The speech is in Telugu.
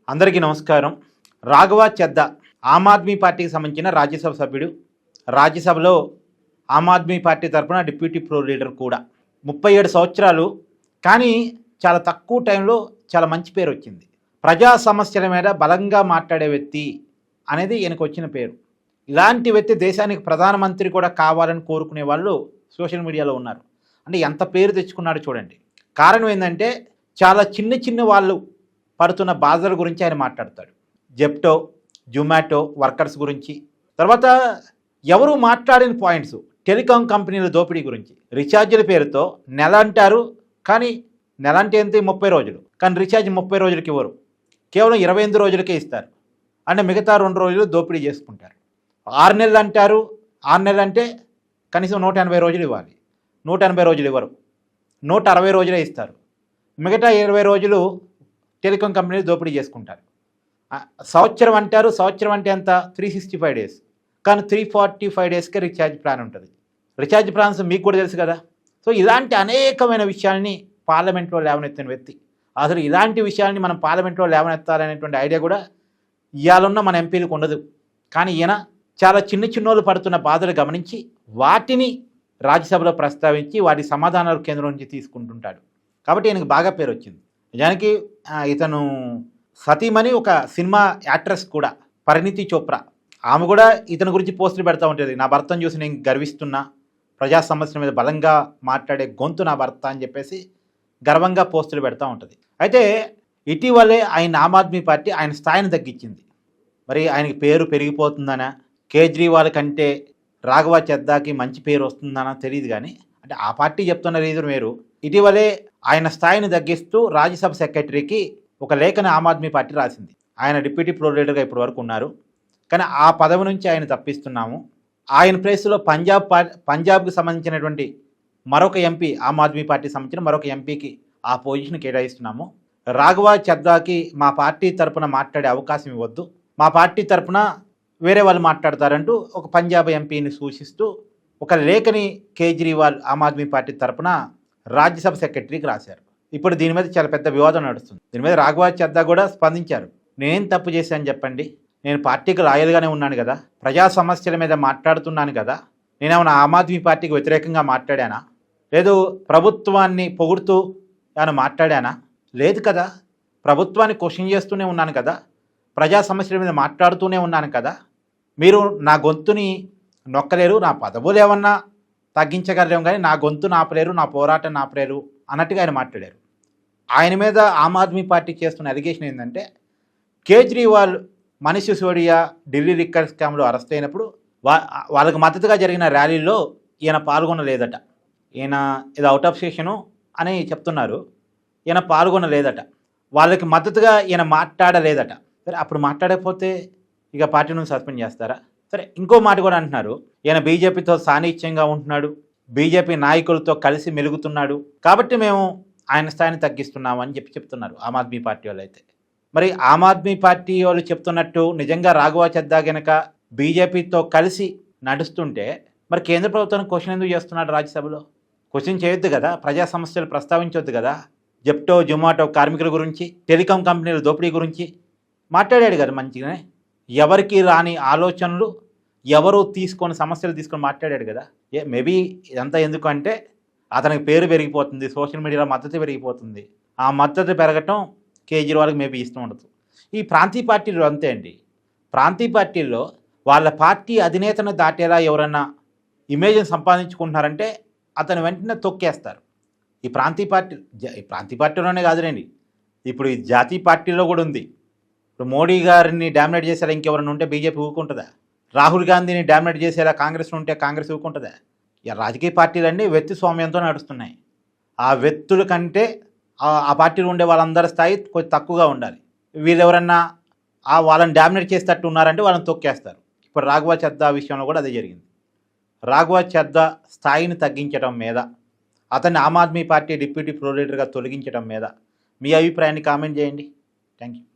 అందరికీ నమస్కారం. రాఘవ చెద్దా ఆమ్ ఆద్మీ పార్టీకి సంబంధించిన రాజ్యసభ సభ్యుడు. రాజ్యసభలో ఆమ్ ఆద్మీ పార్టీ తరఫున డిప్యూటీ ప్రో లీడర్ కూడా. 37 సంవత్సరాలు, కానీ చాలా తక్కువ టైంలో చాలా మంచి పేరు వచ్చింది. ప్రజా సమస్యల మీద బలంగా మాట్లాడే వ్యక్తి అనేది ఈయనకు వచ్చిన పేరు. ఇలాంటి వ్యక్తి దేశానికి ప్రధానమంత్రి కూడా కావాలని కోరుకునే వాళ్ళు సోషల్ మీడియాలో ఉన్నారు. అంటే ఎంత పేరు తెచ్చుకున్నాడో చూడండి. కారణం ఏంటంటే చాలా చిన్న వాళ్ళు పడుతున్న బాధల గురించి ఆయన మాట్లాడతాడు. జెప్టో, జొమాటో వర్కర్స్ గురించి, తర్వాత ఎవరు మాట్లాడిన పాయింట్స్, టెలికాం కంపెనీల దోపిడీ గురించి. రీఛార్జీల పేరుతో నెల అంటారు, కానీ నెల అంటే ఎంత 30 రోజులు, కానీ రీఛార్జ్ 30 రోజులకి ఇవ్వరు, కేవలం 28 రోజులకే ఇస్తారు. అంటే మిగతా 2 రోజులు దోపిడీ చేసుకుంటారు. 6 నెలలు అంటారు, 6 నెలలు అంటే కనీసం 180 రోజులు ఇవ్వాలి, 180 రోజులు ఇవ్వరు, 160 రోజులే ఇస్తారు. మిగతా 20 రోజులు టెలికాం కంపెనీలు దోపిడీ చేసుకుంటారు. సంవత్సరం అంటారు, సంవత్సరం అంటే ఎంత 365 డేస్, కానీ 345 డేస్కే రీఛార్జ్ ప్లాన్ ఉంటుంది. రీఛార్జ్ ప్లాన్స్ మీకు కూడా తెలుసు కదా. సో ఇలాంటి అనేకమైన విషయాల్ని పార్లమెంట్లో లేవనెత్తిన వ్యక్తి. అసలు ఇలాంటి విషయాల్ని మనం పార్లమెంట్లో లేవనెత్తాలనేటువంటి ఐడియా కూడా ఇవాళున్న మన ఎంపీలకు ఉండదు. కానీ ఈయన చాలా చిన్నోళ్ళు పడుతున్న బాధలు గమనించి వాటిని రాజ్యసభలో ప్రస్తావించి వాటి సమాధానాలు కేంద్రం నుంచి తీసుకుంటుంటాడు. కాబట్టి ఈయనకు బాగా పేరు వచ్చింది. నిజానికి ఇతను సతీమణి ఒక సినిమా యాక్ట్రెస్ కూడా, పరిణీతి చోప్రా. ఆమె కూడా ఇతని గురించి పోస్టులు పెడతా ఉంటుంది. నా భర్తను చూసి నేను గర్విస్తున్నా, ప్రజా సమస్యల మీద బలంగా మాట్లాడే గొంతు నా భర్త అని చెప్పేసి గర్వంగా పోస్టులు పెడతా ఉంటుంది. అయితే ఇటీవలే ఆయన ఆమ్ ఆద్మీ పార్టీ ఆయన స్థాయిని తగ్గించింది. మరి ఆయనకి పేరు పెరిగిపోతుందనా, కేజ్రీవాల్ కంటే రాఘవ చెద్దాకి మంచి పేరు వస్తుందనా తెలియదు. కానీ అంటే ఆ పార్టీ చెప్తున్న రీజన్ వేరు. ఇటీవలే ఆయన స్థాయిని తగ్గిస్తూ రాజ్యసభ సెక్రటరీకి ఒక లేఖను ఆమ్ ఆద్మీ పార్టీ రాసింది. ఆయన డిప్యూటీ ప్రో లీడర్గా ఇప్పటి వరకు ఉన్నారు, కానీ ఆ పదవి నుంచి ఆయన తప్పిస్తున్నాము. ఆయన ప్లేస్లో పంజాబ్కి సంబంధించినటువంటి మరొక ఎంపీ, ఆమ్ ఆద్మీ పార్టీకి సంబంధించిన మరొక ఎంపీకి ఆ పొజిషన్ కేటాయిస్తున్నాము. రాఘవ చెద్దాకి మా పార్టీ తరపున మాట్లాడే అవకాశం ఇవ్వద్దు, మా పార్టీ తరపున వేరే వాళ్ళు మాట్లాడతారంటూ ఒక పంజాబ్ ఎంపీని సూచిస్తూ ఒక లేఖని కేజ్రీవాల్ ఆమ్ ఆద్మీ పార్టీ తరపున రాజ్యసభ సెక్రటరీకి రాశారు. ఇప్పుడు దీని మీద చాలా పెద్ద వివాదం నడుస్తుంది. దీని మీద రాఘవ చెద్దా కూడా స్పందించారు. నేనేం తప్పు చేశాను చెప్పండి, నేను పార్టీకి లాయల్గానే ఉన్నాను కదా, ప్రజా సమస్యల మీద మాట్లాడుతున్నాను కదా, నేనేమన్నా ఆమ్ ఆద్మీ పార్టీకి వ్యతిరేకంగా మాట్లాడానా, లేదు ప్రభుత్వాన్ని పొగుడుతూ ఏమైనా మాట్లాడానా, లేదు కదా, ప్రభుత్వాన్ని క్వశ్చన్ చేస్తూనే ఉన్నాను కదా, ప్రజా సమస్యల మీద మాట్లాడుతూనే ఉన్నాను కదా, మీరు నా గొంతుని నొక్కలేరు, నా పదవులు ఏమన్నా తగ్గించగలరేమో కానీ నా గొంతు నాపలేరు, నా పోరాటం నాపలేరు అన్నట్టుగా ఆయన మాట్లాడారు. ఆయన మీద ఆమ్ ఆద్మీ పార్టీ చేస్తున్న అలిగేషన్ ఏంటంటే, కేజ్రీవాల్ మనీష్ సిసోడియా ఢిల్లీ లిక్కర్ స్కామ్లో అరెస్ట్ అయినప్పుడు వాళ్ళకి మద్దతుగా జరిగిన ర్యాలీలో ఈయన పాల్గొనలేదట. ఈయన ఇది అవుట్ ఆఫ్ సెషను అని చెప్తున్నారు. ఈయన పాల్గొనలేదట, వాళ్ళకి మద్దతుగా ఈయన మాట్లాడలేదట. సరే, అప్పుడు మాట్లాడకపోతే ఇక పార్టీ నుంచి సస్పెండ్ చేస్తారా? సరే, ఇంకో మాట కూడా అంటున్నారు, ఈయన బీజేపీతో సాన్నిహిత్యంగా ఉంటున్నాడు, బీజేపీ నాయకులతో కలిసి మెలుగుతున్నాడు, కాబట్టి మేము ఆయన స్థాయిని తగ్గిస్తున్నాము అని చెప్తున్నారు ఆమ్ ఆద్మీ పార్టీ వాళ్ళు. అయితే మరి ఆమ్ ఆద్మీ పార్టీ వాళ్ళు చెప్తున్నట్టు నిజంగా రాఘవ చెద్దా గనక బీజేపీతో కలిసి నడుస్తుంటే మరి కేంద్ర ప్రభుత్వాన్ని క్వశ్చన్ ఎందుకు చేస్తున్నాడు రాజ్యసభలో? క్వశ్చన్ చేయొద్దు కదా, ప్రజా సమస్యలు ప్రస్తావించొద్దు కదా. జెప్టో, జొమాటో కార్మికుల గురించి, టెలికాం కంపెనీల దోపిడీ గురించి మాట్లాడాడు కదా మంచిగానే. ఎవరికి రాని ఆలోచనలు, ఎవరు సమస్యలు తీసుకొని మాట్లాడాడు కదా. మేబీ ఇదంతా ఎందుకంటే అతనికి పేరు పెరిగిపోతుంది, సోషల్ మీడియాలో మద్దతు పెరిగిపోతుంది. ఆ మద్దతు పెరగటం కేజ్రీవాల్కి మేబీ ఇష్టం ఉండదు. ఈ ప్రాంతీయ పార్టీలు అంతే అండి. ప్రాంతీయ పార్టీల్లో వాళ్ళ పార్టీ అధినేతను దాటేలా ఎవరన్నా ఇమేజ్ని సంపాదించుకుంటున్నారంటే అతను వెంటనే తొక్కేస్తారు. ఈ ప్రాంతీయ పార్టీలోనే కాదులేండి, ఇప్పుడు ఈ జాతీయ పార్టీలో కూడా ఉంది. ఇప్పుడు మోడీ గారిని డామినేట్ చేసేలా ఇంకెవరైనా ఉంటే బీజేపీ ఊరుకుంటుందా? రాహుల్ గాంధీని డామినేట్ చేసేలా కాంగ్రెస్ ఉంటే కాంగ్రెస్ ఊరుకుంటుందా? రాజకీయ పార్టీలన్నీ వ్యక్తి స్వామ్యంతో నడుస్తున్నాయి. ఆ వ్యక్తుల కంటే ఆ పార్టీలో ఉండే వాళ్ళందరి స్థాయి కొంచెం తక్కువగా ఉండాలి. వీళ్ళు ఎవరన్నా వాళ్ళని డామినేట్ చేసేటట్టు ఉన్నారంటే వాళ్ళని తొక్కేస్తారు. ఇప్పుడు రాఘవ చెద్దా విషయంలో కూడా అదే జరిగింది. రాఘవ చెద్దా స్థాయిని తగ్గించడం మీద, అతన్ని Aam Aadmi party deputy pro లీడర్గా తొలగించడం మీద మీ అభిప్రాయాన్ని కామెంట్ చేయండి. Thank you.